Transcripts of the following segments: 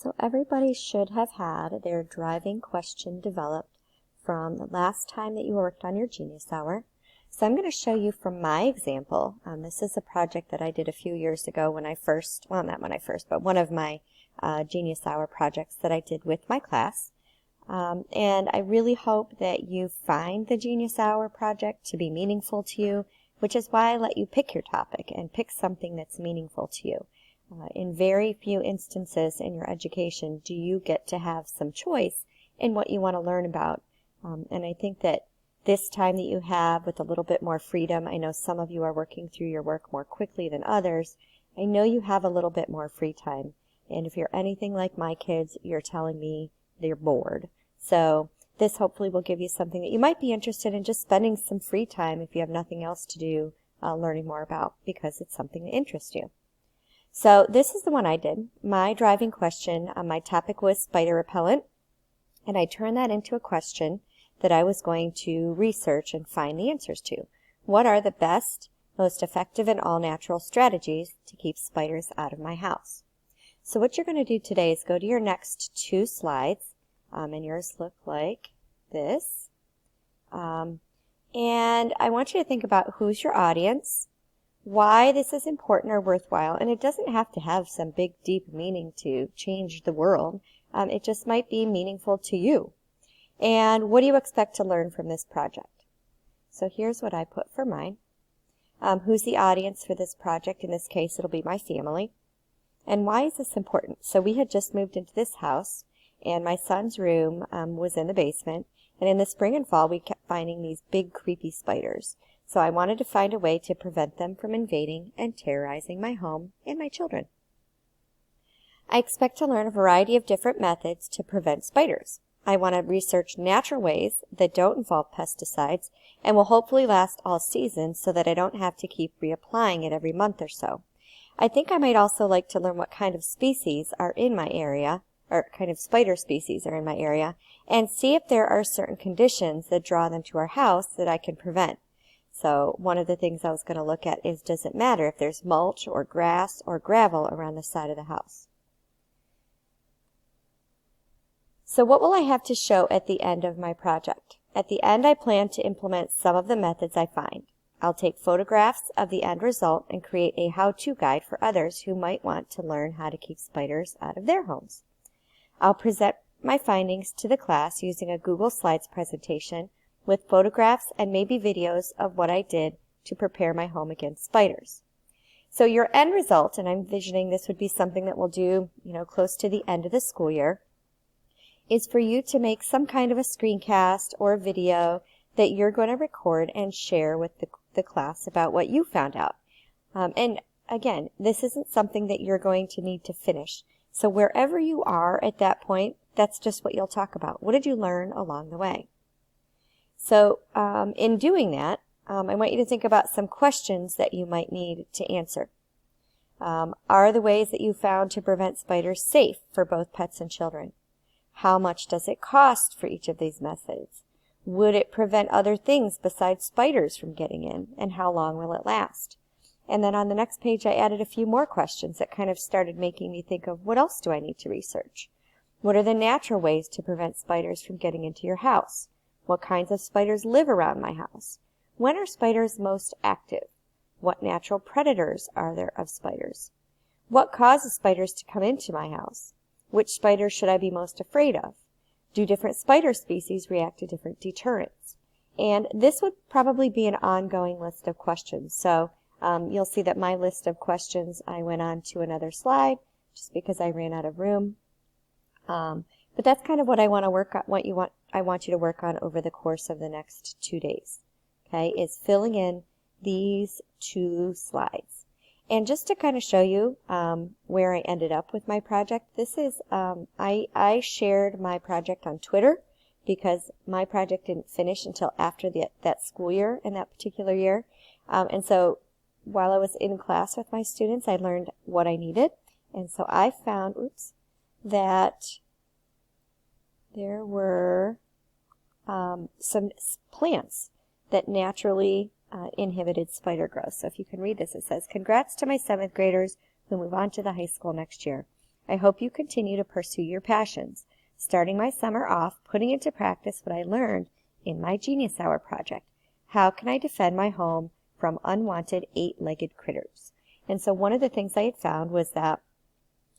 So everybody should have had their driving question developed from the last time that you worked on your Genius Hour. So I'm going to show you from my example. This is a project that I did a few years ago when I first, well, not when I first, but one of my Genius Hour projects that I did with my class. And I really hope that you find the Genius Hour project to be meaningful to you, which is why I let you pick your topic and pick something that's meaningful to you. In very few instances in your education do you get to have some choice in what you want to learn about. And I think that this time that you have with a little bit more freedom, I know some of you are working through your work more quickly than others. I know you have a little bit more free time. And if you're anything like my kids, you're telling me they're bored. So this hopefully will give you something that you might be interested in just spending some free time if you have nothing else to do, learning more about, because it's something that interests you. So this is the one I did. My driving question, my topic was spider repellent, and I turned that into a question that I was going to research and find the answers to. What are the best, most effective, and all-natural strategies to keep spiders out of my house? So what you're going to do today is go to your next two slides, and yours look like this. And I want you to think about who's your audience, why this is important or worthwhile, and it doesn't have to have some big, deep meaning to change the world. It just might be meaningful to you. And what do you expect to learn from this project? So here's what I put for mine. Who's the audience for this project? In this case, it'll be my family. And why is this important? So we had just moved into this house, and my son's room was in the basement. And in the spring and fall, we kept finding these big, creepy spiders. So I wanted to find a way to prevent them from invading and terrorizing my home and my children. I expect to learn a variety of different methods to prevent spiders. I want to research natural ways that don't involve pesticides and will hopefully last all season so that I don't have to keep reapplying it every month or so. I think I might also like to learn what kind of species are in my area, or kind of spider species are in my area, and see if there are certain conditions that draw them to our house that I can prevent. So one of the things I was going to look at is, does it matter if there's mulch or grass or gravel around the side of the house? So what will I have to show at the end of my project? At the end, I plan to implement some of the methods I find. I'll take photographs of the end result and create a how-to guide for others who might want to learn how to keep spiders out of their homes. I'll present my findings to the class using a Google Slides presentation with photographs and maybe videos of what I did to prepare my home against spiders. So your end result, and I'm envisioning this would be something that we'll do, close to the end of the school year, is for you to make some kind of a screencast or a video that you're going to record and share with the class about what you found out. And again, this isn't something that you're going to need to finish. So wherever you are at that point, that's just what you'll talk about. What did you learn along the way? So in doing that, I want you to think about some questions that you might need to answer. Are the ways that you found to prevent spiders safe for both pets and children? How much does it cost for each of these methods? Would it prevent other things besides spiders from getting in? And how long will it last? And then on the next page, I added a few more questions that kind of started making me think of, what else do I need to research? What are the natural ways to prevent spiders from getting into your house? What kinds of spiders live around my house? When are spiders most active? What natural predators are there of spiders? What causes spiders to come into my house? Which spiders should I be most afraid of? Do different spider species react to different deterrents? And this would probably be an ongoing list of questions. So you'll see that my list of questions, I went on to another slide just because I ran out of room. But that's kind of what I want to work on, I want you to work on over the course of the next 2 days. Okay, is filling in these two slides. And just to kind of show you where I ended up with my project, this is, I shared my project on Twitter because my project didn't finish until after that school year in that particular year. And so while I was in class with my students, I learned what I needed. And so I found, that there were some plants that naturally inhibited spider growth. So if you can read this, it says, "Congrats to my 7th graders who move on to the high school next year. I hope you continue to pursue your passions, starting my summer off, putting into practice what I learned in my Genius Hour project. How can I defend my home from unwanted 8-legged critters? And so one of the things I had found was that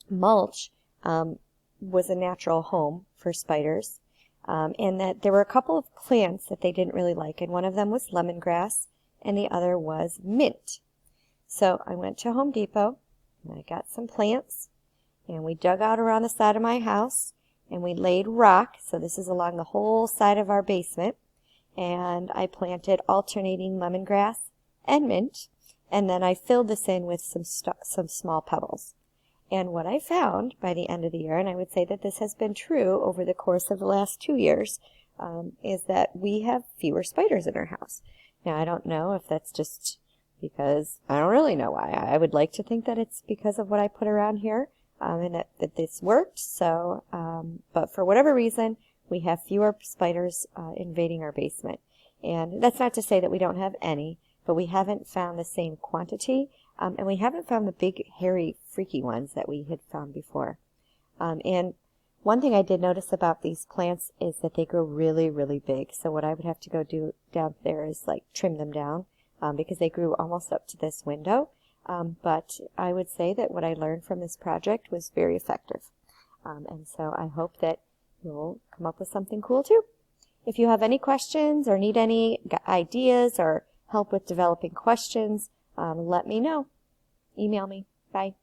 mulch was a natural home for spiders, and that there were a couple of plants that they didn't really like, and one of them was lemongrass, and the other was mint. So I went to Home Depot, and I got some plants, and we dug out around the side of my house, and we laid rock, so this is along the whole side of our basement, and I planted alternating lemongrass and mint, and then I filled this in with some small pebbles. And what I found by the end of the year, and I would say that this has been true over the course of the last 2 years, is that we have fewer spiders in our house. Now, I don't know if that's just because, I don't really know why. I would like to think that it's because of what I put around here, and that this worked. So, but for whatever reason, we have fewer spiders invading our basement. And that's not to say that we don't have any, but we haven't found the same quantity, and we haven't found the big, hairy, freaky ones that we had found before. And one thing I did notice about these plants is that they grow really, really big. So what I would have to go do down there is like trim them down, because they grew almost up to this window. But I would say that what I learned from this project was very effective. And so I hope that you'll come up with something cool too. If you have any questions or need any ideas or help with developing questions, let me know. Email me. Bye.